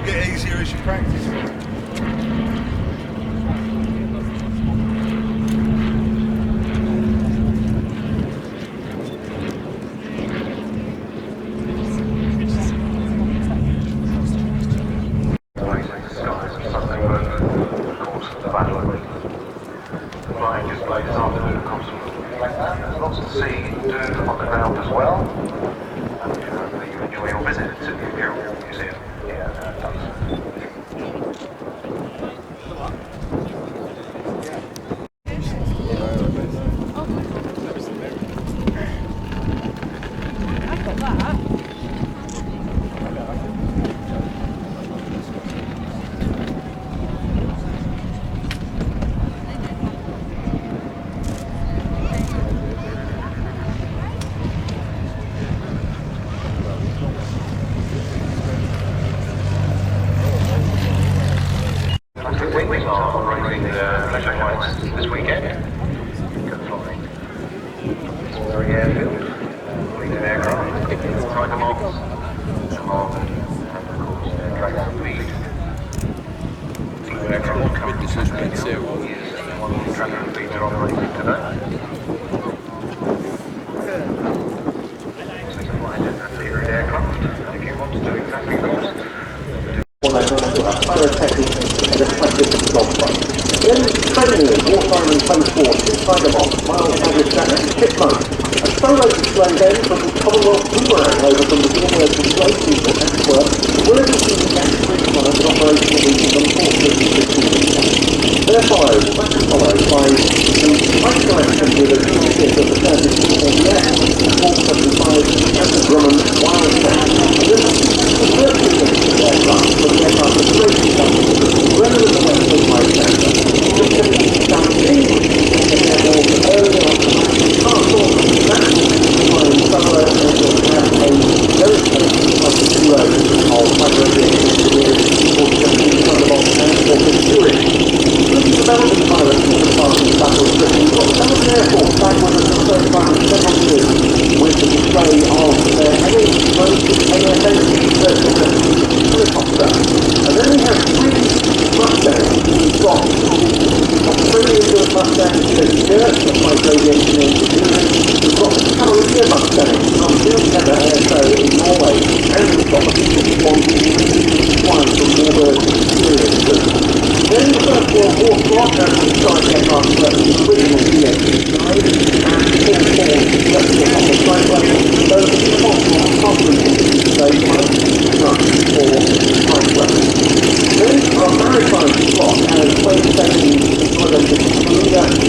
will get easier as you practice. Lots to see and do on the ground as well. And hopefully you enjoy your visit to the Imperial Museum here at Duxford. I've got that. Wings are operating pleasure flights this weekend. Flying Albury Airfield, fleet of aircraft, Tiger Moths, Harvard, and of course Dragon Speed. Fleet of aircraft currently Saturday one Dragon Speeds are operating today. So you fly in that period aircraft, and if you want to do exactly that, in training, wartime and close forces, Tiger Moth, mild English jacket, chipmunk, a solo display then from the Commonwealth Boomerang over from the Dormer display team at Antwerp, will have been the gas-free flight and operational reasons unfortunately 15 There follows, back followed by the flight collection with a new ship of the Turkish IWM Duxford and the Grumman Wildcat. This is the first sequence of aircraft for the aircraft of racing company, rather than the Western Flight Center. And then we have three Mustangs. We've got Australian Mustang Dirt, like Aviation Engineering. We've got the Carolina Mustang from Vilhena Air Show in Norway. And we've got the One flying from Warbird Experience. Then the First World War slot and the side aircraft that was original DX-9 and full force electrical on the side level. Those are the possible problems today for side level. Then our maritime slot has plane stations consolidated in Bermuda and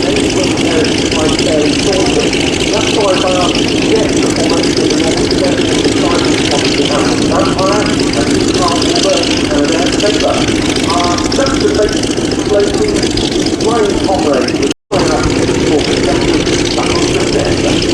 many wing carriages like Fairly Thornton. That's followed by our two jets that almost in the Norwegian and Simon Thompson Vampire and two Carl Warbird and an Air Saber. That's the basic displacing flying operating with flying up to the force back on the air.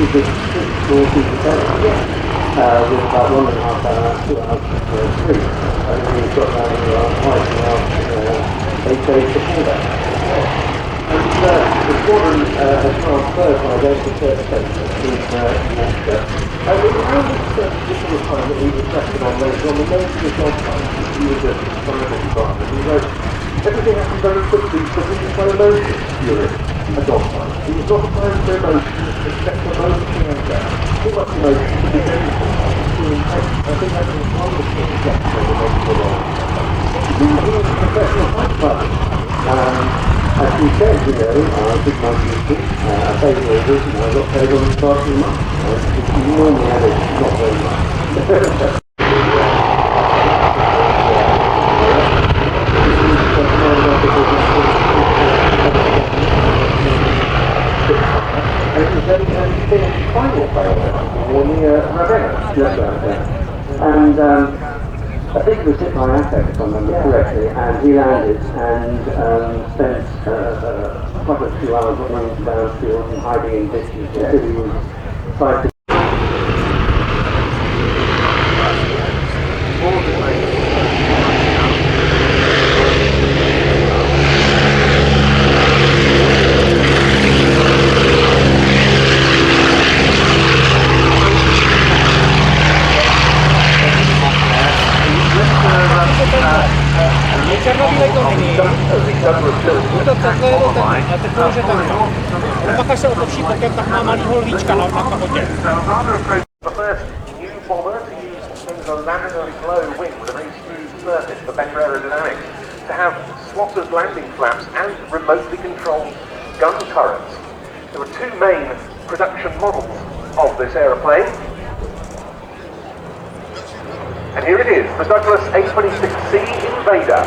was a 6:40 with about 1.5 hours, 2 hours sleep. And then we got down to twice around 8 days before that. And the squadron had transferred by then to third station in Yorkshire. And we found this particular time that we reflected on later on the notes of the dog fight. He was a private department. He wrote, everything happened very quickly because he was so emotion during a dog fight. He was not time for emotion, except for momentary anger. Too much emotion to be anything. Too intense. I think that was wonderful to get to the next level. He was a professional fight club. As he said, you know, I did my duty, I paid orders, and I got paid on the starting month. You normally have it, not very much. And it was then he finished final failure in the Ravenna, just around there. And I think it was hit by an attack, if I remember correctly, and he landed and spent quite a few hours running downfield and hiding in ditches until he was fighting. The first new bomber to use things a laminar flow wing with a very smooth surface for better aerodynamics, to have slotted landing flaps and remotely controlled gun turrets. There were two main production models of this aeroplane. And here it is, the Douglas A26C Invader.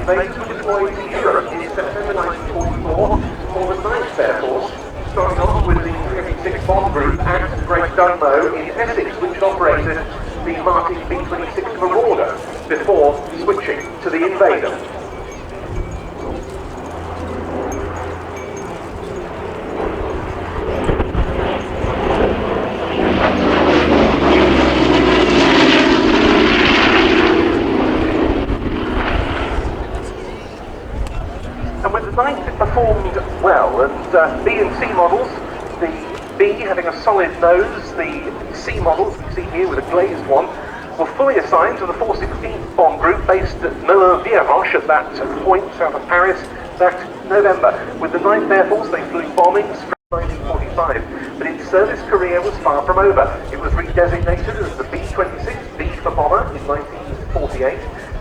Invaders were deployed to Europe in September 1944 for the 9th Air Force, starting off with the 56 Bomb Group at Great Dunmow in Essex, which operated the Martin B-26 Marauder before switching to the Invader. And with the 9th it performed well, and B and C models, the B having a solid nose, the C models, you see here with a glazed one, were fully assigned to the 416th Bomb Group based at Melun-Villers at that point south of Paris that November. With the 9th Air Force they flew bombings from 1945, but its service career was far from over. It was redesignated as the B-26, B for bomber, in 1948.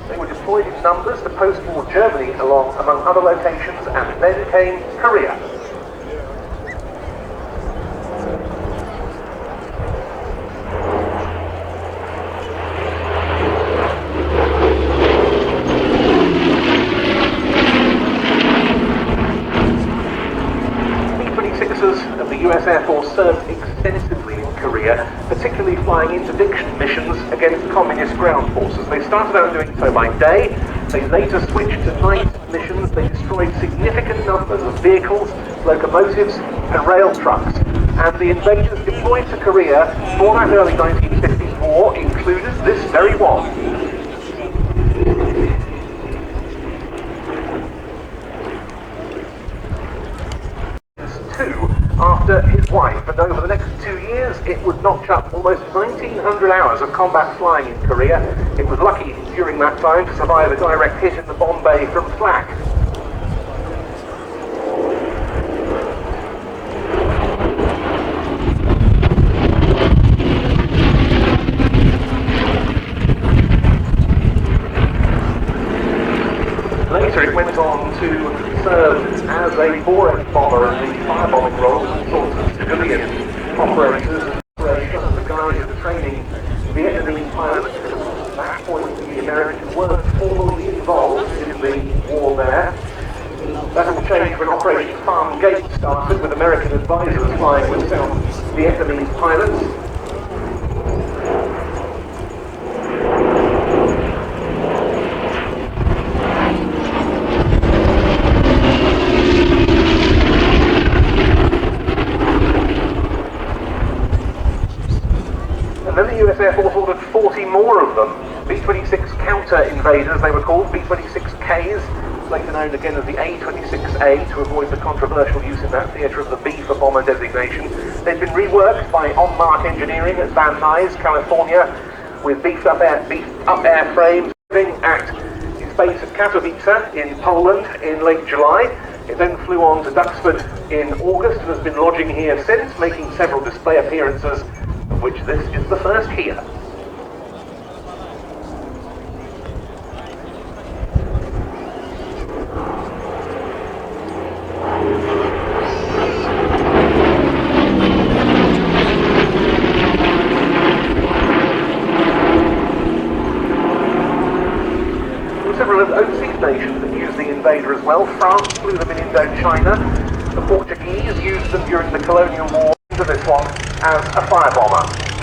They were deployed in numbers to post-war Germany among other locations, and then came Korea. B-26s of the US Air Force served extensively in Korea, particularly flying interdiction missions against communist ground forces. They started out doing so by day. They later switched to night missions. They destroyed significant numbers of vehicles, locomotives, and rail trucks. And the invaders deployed to Korea for that early 1950s war included this very one. After his wife, and over the next 2 years it would notch up almost 1,900 hours of combat flying in Korea. It was lucky during that time to survive a direct hit in the bomb bay from flak. Later it went on to serve as a foreign bomber in the firebombing role with all sorts of civilian operators and the guys of training Vietnamese pilots. At that point the Americans weren't formally involved in the war there. That all changed when Operation Farm Gate started, with American advisors flying with South Vietnamese pilots. Invaders, they were called, B-26Ks, later known again as the A-26A to avoid the controversial use in that theatre of the B for bomber designation. They've been reworked by On-Mark Engineering at Van Nuys, California, with beefed up airframes, at its base at Katowice in Poland in late July. It then flew on to Duxford in August and has been lodging here since, making several display appearances, of which this is the first here. Several overseas nations that used the Invader as well. France flew them in Indochina. The Portuguese used them during the colonial war. Into this one as a firebomber.